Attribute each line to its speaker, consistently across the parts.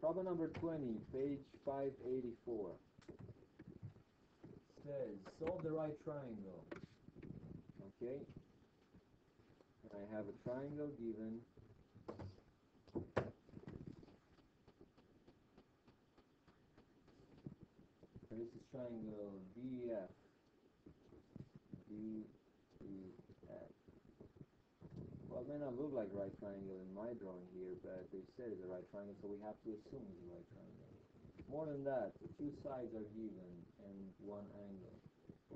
Speaker 1: Problem number 20, page 584. Says, solve the right triangle. Okay. And I have a triangle given. And this is triangle DEF. DEF. Well, it may not look like a right triangle in my drawing here, but they said it's a right triangle, so we have to assume it's a right triangle. More than that, two sides are given and one angle.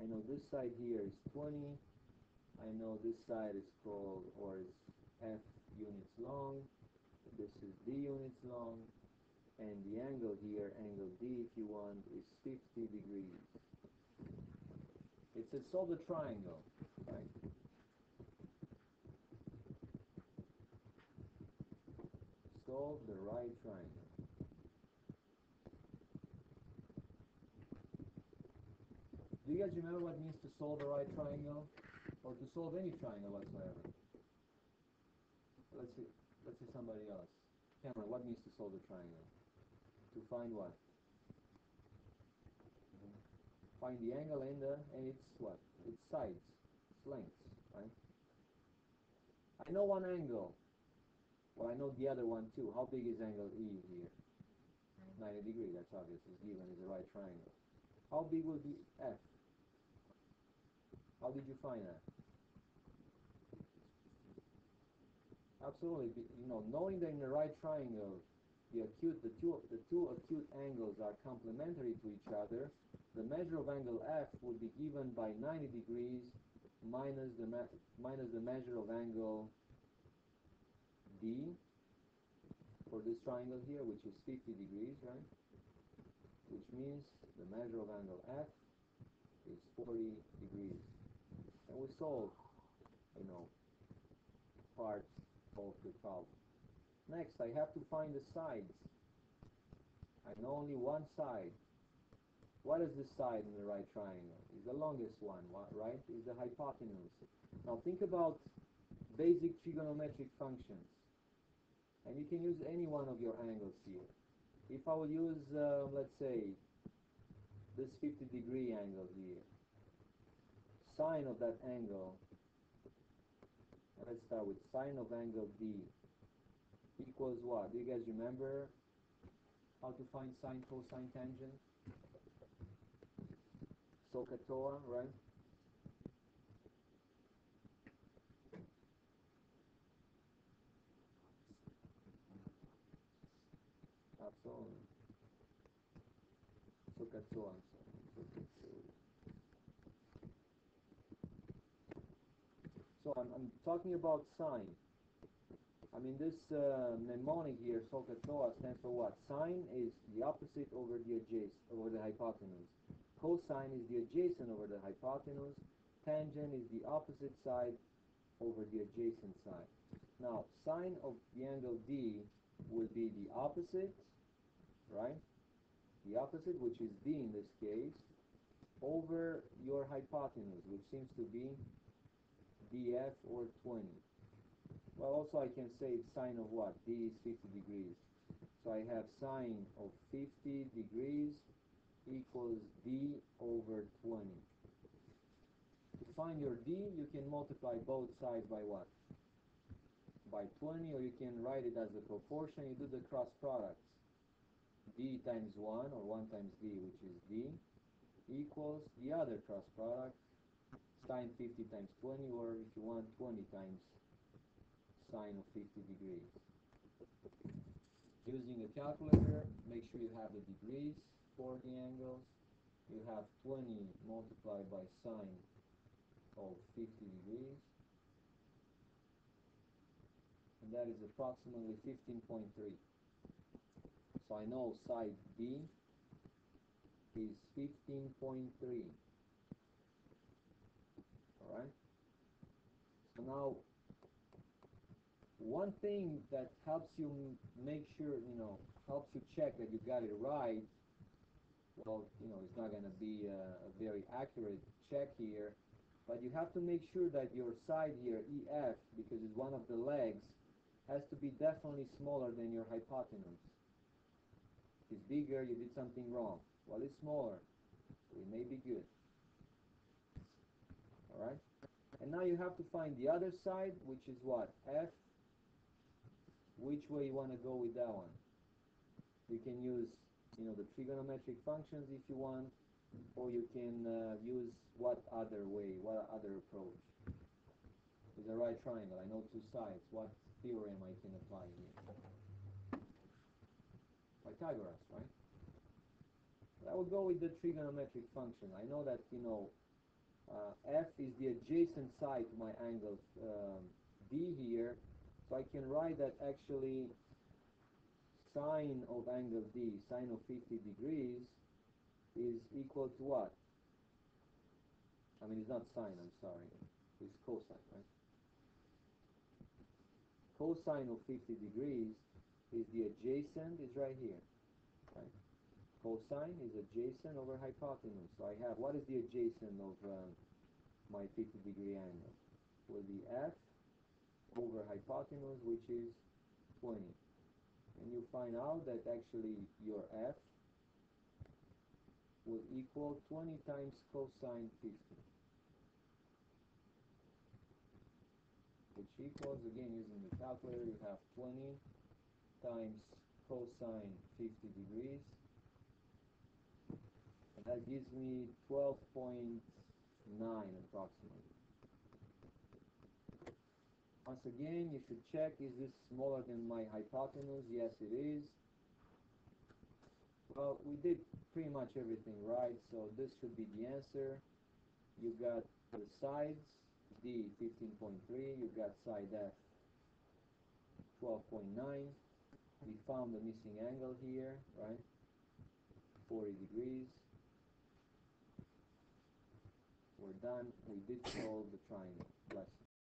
Speaker 1: I know this side here is 20. I know this side is called, or is F units long. This is D units long. And the angle here, angle D if you want, is 50 degrees. It says solve the triangle, right? Solve the right triangle. Do you guys remember what it means to solve the right triangle? Or to solve any triangle whatsoever? Let's see somebody else. Cameron, what means to solve the triangle? To find what? Find the angle and its what? Its sides, its lengths, right? I know one angle. Well, I know the other one too. How big is angle E here? 90 degrees, that's obvious. It's given as a right triangle. How big will be F? How did you find that? Absolutely, you know, knowing that in the right triangle, the two acute angles are complementary to each other, the measure of angle F would be given by 90 degrees minus the measure of angle D for this triangle here, which is 50 degrees, right? Which means the measure of angle F is 40 degrees. And we solve, you know, part of the problem. Next, I have to find the sides. I know only one side. What is the side in the right triangle? It's the longest one, right? Is the hypotenuse. Now think about basic trigonometric functions. And you can use any one of your angles here. If I will use, let's say, this 50-degree angle here, sine of that angle, and let's start with sine of angle D, equals what? Do you guys remember how to find sine, cosine, tangent? SOHCAHTOA, right? Absolutely. SOHCAHTOA. So I'm talking about sine. I mean, this mnemonic here, SOHCAHTOA, stands for what? Sine is the opposite over the adjacent, over the hypotenuse. Cosine is the adjacent over the hypotenuse. Tangent is the opposite side over the adjacent side. Now, sine of the angle D will be the opposite, right? The opposite, which is D in this case, over your hypotenuse, which seems to be DF or 20. Well, also I can say sine of what? D is 50 degrees. So I have sine of 50 degrees equals D over 20. To find your D, you can multiply both sides by what? By 20, or you can write it as a proportion. You do the cross products. D times 1, or 1 times D, which is D, equals the other cross product, sine 50 times 20, or if you want, 20 times sine of 50 degrees. Using a calculator, make sure you have the degrees for the angles. You have 20 multiplied by sine of 50 degrees, and that is approximately 15.3. So I know side B is 15.3. Alright? So now, one thing that helps you make sure, helps you check that you got it right, well, it's not going to be a very accurate check here, but you have to make sure that your side here, EF, because it's one of the legs, has to be definitely smaller than your hypotenuse. it's bigger, you did something wrong. Well, it's smaller, so it may be good. Alright? And now you have to find the other side, which is what? F. Which way you want to go with that one? You can use, the trigonometric functions if you want, or you can use what other way, what other approach? With a right triangle, I know two sides. What theorem I can apply here? Pythagoras, right? But I will go with the trigonometric function. I know that, F is the adjacent side to my angle D here, so I can write that actually sine of angle D, sine of 50 degrees, is equal to what? I mean, it's not sine, I'm sorry. It's cosine, right? Cosine of 50 degrees is the adjacent, is right here, right? Cosine is adjacent over hypotenuse. So I have, what is the adjacent of my 50 degree angle? Will be F over hypotenuse, which is 20. And you find out that actually your F will equal 20 times cosine 50. Which equals, again, using the calculator, you have 20 times cosine 50 degrees. And that gives me 12.9 approximately. Once again, you should check, is this smaller than my hypotenuse? Yes, it is. Well, we did pretty much everything right, so this should be the answer. You got the sides, D 15.3, you got side F 12.9. We found the missing angle here, right? 40 degrees. We're done. We did solve the triangle. Bless you.